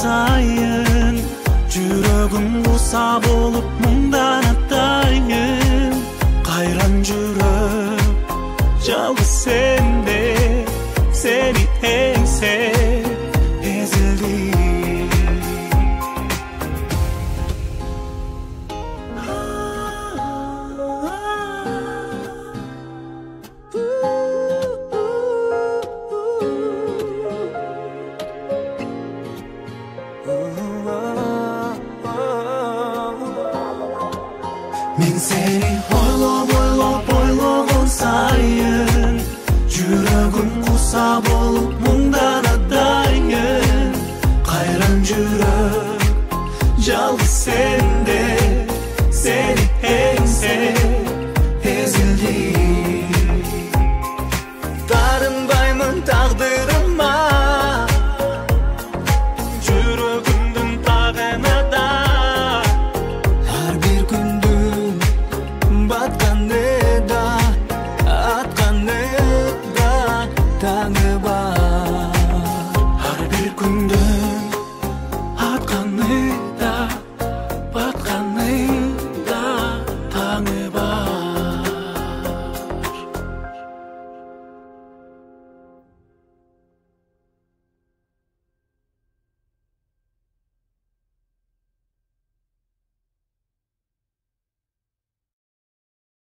sayın Жүрөгүм куса болуп мындан атайын Кайран жүрөк жалгыз сенде Seni ensep ezildim Men seni ойлогон сайын Жүрөгүм куса болуп мындан атайын Кайран жүрөк жалгыз сенде Seni ensеп ezildim Тарынбаймын тагдырыма Жүрөгүмдүн тагынада Ар бир күндүн батканында атканында таңы бар Ар бир күндүн